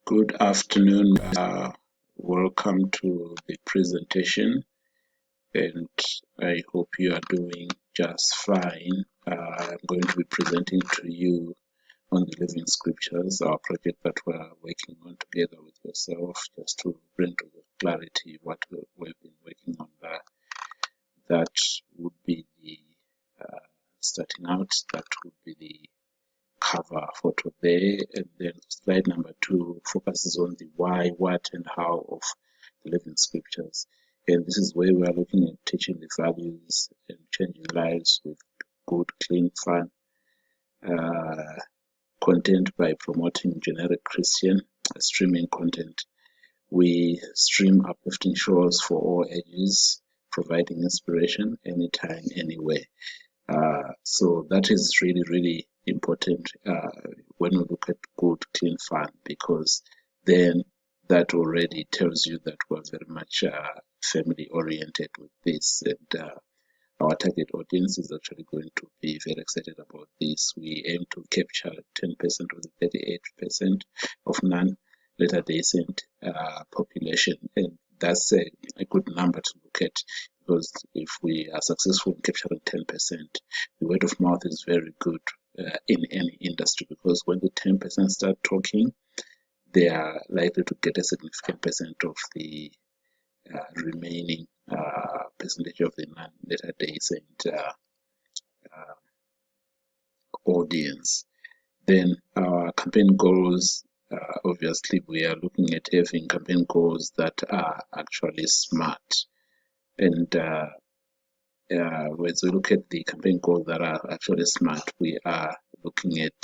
Good afternoon. Welcome to the presentation, and I hope you are doing just fine. I'm going to be presenting to you on the Living Scriptures, our project that we're working on together with yourself, just to bring to clarity what we've been working on there. That would be the starting out, that would be the cover for today, and then slide number 2 focuses on the why, what, and how of the Living Scriptures. And this is where we are looking at teaching the values and changing lives with good, clean, fun content by promoting generic Christian streaming content. We stream uplifting shows for all ages, providing inspiration anytime, anywhere. So that is really important when we look at good, clean fun, because then that already tells you that we're very much family oriented with this, and our target audience is actually going to be very excited about this. We aim to capture 10% of the 38% of non-Latter-day Saint population, and that's a good number to look at, because if we are successful in capturing 10%, the word of mouth is very good in any industry, because when the 10% start talking, they are likely to get a significant percent of the remaining percentage of the non-Latter-day Saint audience. Then our campaign goals, obviously we are looking at having campaign goals that are actually smart. And as we look at the campaign goals that are actually smart, we are looking at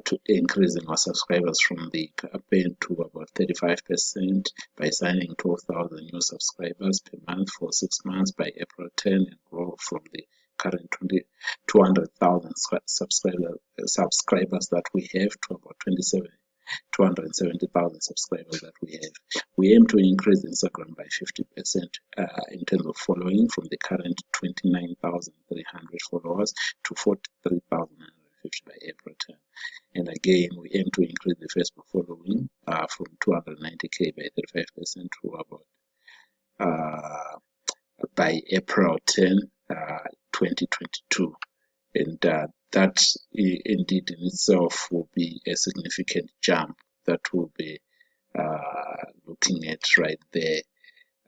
to increasing our subscribers from the campaign to about 35% by signing 12,000 new subscribers per month for 6 months by April 10, and grow from the current 200,000 subscribers that we have to about 270,000 subscribers that we have. We aim to increase Instagram by 50% in terms of following, from the current 29,300 followers to 43,950 by April 10. And again, we aim to increase the Facebook following from 290k by 35% to about by April 10, 2022. And that indeed in itself will be a significant jump that we'll be looking at right there.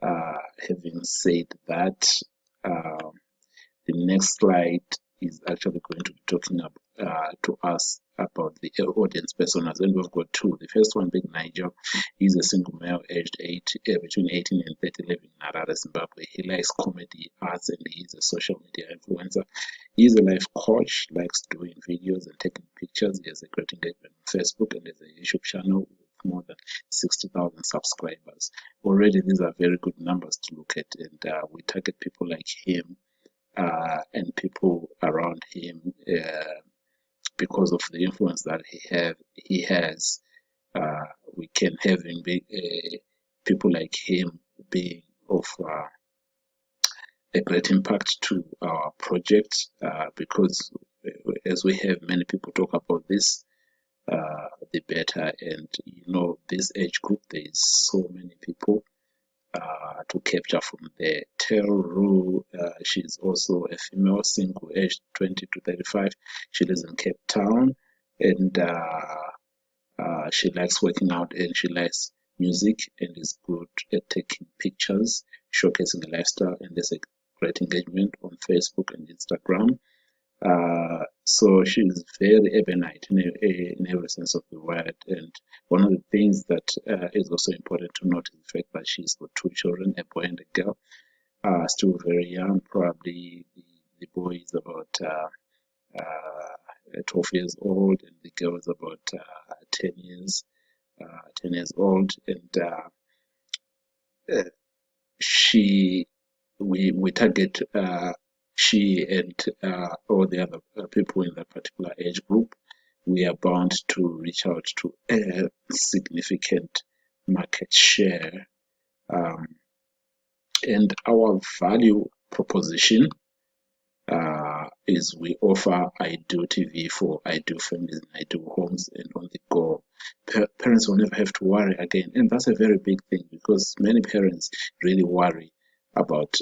Having said that, the next slide is actually going to be talking to us about the audience personas, and we've got two. The first one being Nigel. He's a single male aged between 18 and 30, living in Harare, Zimbabwe. He likes comedy, arts, and he's a social media influencer. He's a life coach, likes doing videos and taking pictures. He has a great engagement on Facebook and has a YouTube channel with more than 60,000 subscribers. Already these are very good numbers to look at, and we target people like him and people around him because of the influence that he has. We can have him be people like him being of a great impact to our project, because as we have many people talk about this, the better. And this age group, there is so many people to capture from there. Teru, she's also a female, single, aged 20 to 35. She lives in Cape Town, and she likes working out, and she likes music, and is good at taking pictures, showcasing a lifestyle, and there's a great engagement on Facebook and Instagram. So she's very urbanite in every sense of the word. And one of the things that is also important to note is the fact that she's got 2 children, a boy and a girl, still very young. Probably the boy is about 12 years old, and the girl is about 10 years old. And we target she and all the other people in that particular age group. We are bound to reach out to a significant market share, and our value proposition is we offer I Do TV for I Do families and I Do homes and on the go. Parents will never have to worry again, and that's a very big thing because many parents really worry about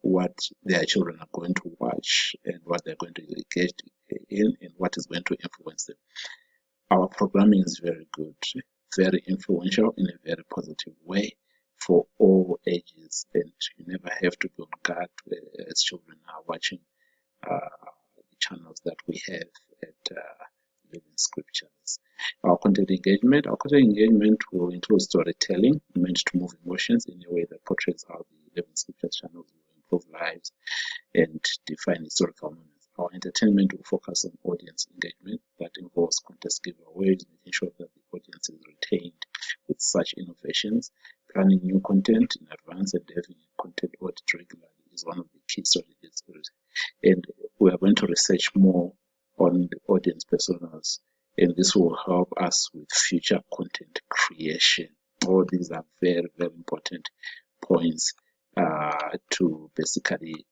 what their children are going to watch and what they're going to engage in and what is going to influence them. Our programming is very good, very influential in a very positive way for all ages, and you never have to be on guard as children are watching the channels that we have at Living Scriptures. Our content engagement will include storytelling meant to move emotions in a way that portrays how the Living Scriptures channels will improve lives and define historical moments. Our entertainment will focus on audience engagement that involves contest giveaways, making sure that the audience is retained with such innovations. Planning new content in advance and having a content audit regularly is one of the key strategies. And we are going to research more on the audience personas, and this will help us with future content creation. All these are very, very important points to basically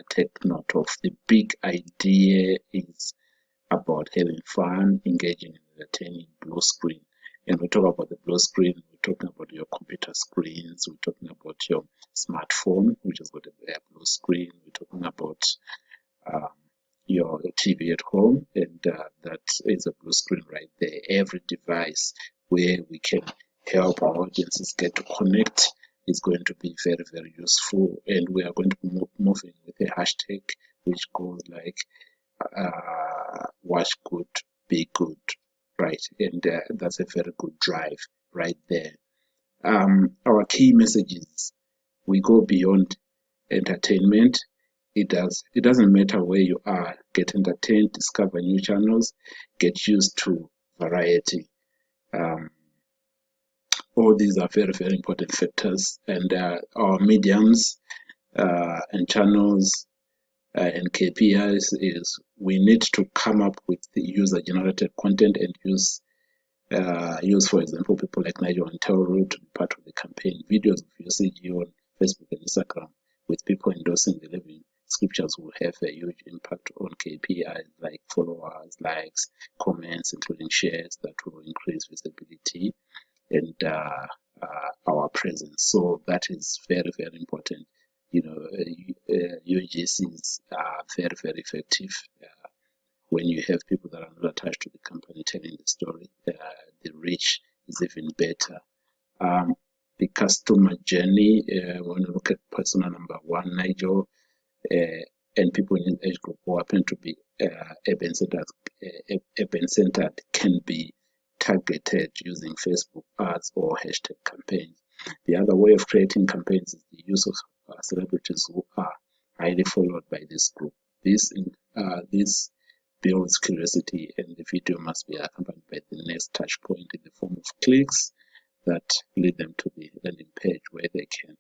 take note of. The big idea is about having fun, engaging, and entertaining blue screen. And we talk about the blue screen, we're talking about your computer screens, we're talking about your smartphone, which has got a blue screen, we're talking about your TV at home, and that is a blue screen right there. Every device where we can help our audiences get to connect is going to be very, very useful. And we are going to be moving with a hashtag which goes like watch good, be good, right? And that's a very good drive right there. Our key messages, we go beyond entertainment. It doesn't matter where you are. Get entertained, discover new channels, get used to variety. All these are very, very important factors, and our mediums and channels and KPIs is we need to come up with the user-generated content and use, for example, people like Nigel and Telro to be part of the campaign. Videos of usage on Facebook and Instagram with people endorsing the Living Scriptures will have a huge impact on KPIs like followers, likes, comments, including shares that will increase visibility and our presence. So that is very, very important. You know, UGCs are very, very effective when you have people that are not attached to the company telling the story. The reach is even better. The customer journey, when you look at persona number 1, Nigel, and people in his age group who happen to be urban-centered can be targeted using Facebook ads or hashtag campaigns. The other way of creating campaigns is the use of celebrities who are highly followed by this group. This builds curiosity, and the video must be accompanied by the next touch point in the form of clicks that lead them to the landing page where they can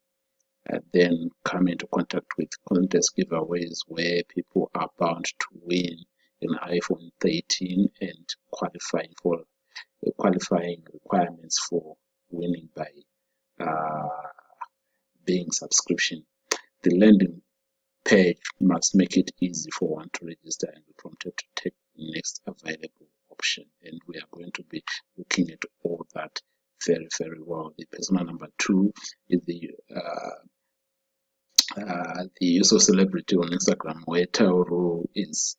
then come into contact with contest giveaways where people are bound to win an iPhone 13 and qualifying requirements for winning by being subscription. The landing page must make it easy for one to register and be prompted to take the next available option. And we are going to be looking at all that very, very well. The persona number 2 is the use of celebrity on Instagram, where Tauro is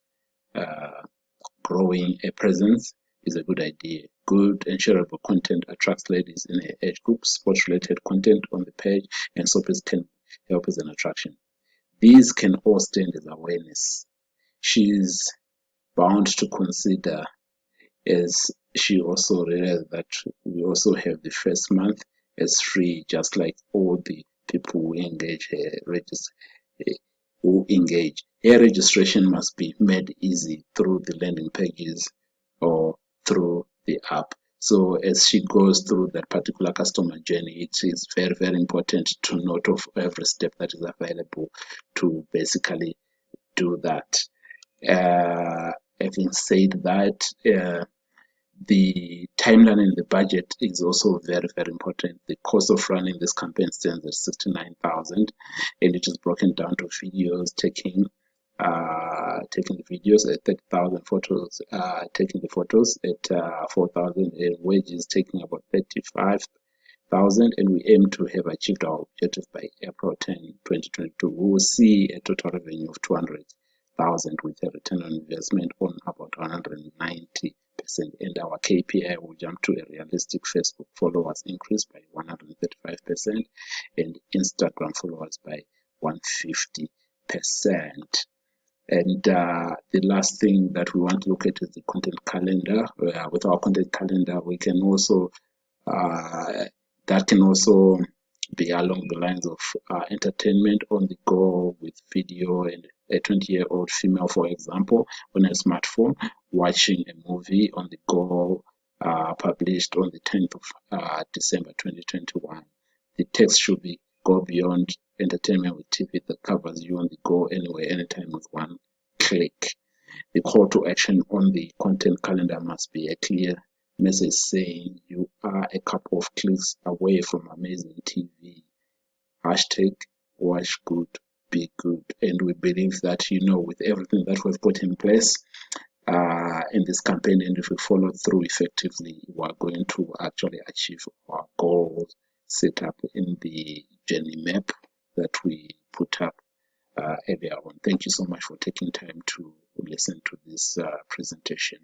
growing a presence, is a good idea. Good and shareable content attracts ladies in her age group. Sports-related content on the page and soaps can help as an attraction. These can all stand as awareness. She's bound to consider, as she also realized that we also have the first month as free, just like all the people who engage Her registration must be made easy through the landing pages or through the app. So as she goes through that particular customer journey, it is very, very important to note of every step that is available to basically do that. Having said that, the timeline and the budget is also very, very important. The cost of running this campaign stands at 69,000, and it is broken down to videos taking taking the videos, at 30,000 photos, taking the photos, at 4,000, and wages taking about 35,000, and we aim to have achieved our objective by April 10, 2022. We will see a total revenue of 200,000 with a return on investment on about 190%, and our KPI will jump to a realistic Facebook followers increase by 135% and Instagram followers by 150%. And the last thing that we want to look at is the content calendar. With our content calendar, we can also that can also be along the lines of entertainment on the go with video, and a 20-year-old female, for example, on a smartphone watching a movie on the go, published on the 10th of December 2021. The text should go beyond entertainment with TV that covers you on the go anywhere, anytime with one click. The call to action on the content calendar must be a clear message saying you are a couple of clicks away from amazing TV. Hashtag watch good, be good. And we believe that, with everything that we've put in place in this campaign, and if we follow through effectively, we are going to actually achieve our goals set up in the journey map that we put up earlier on. Thank you so much for taking time to listen to this presentation.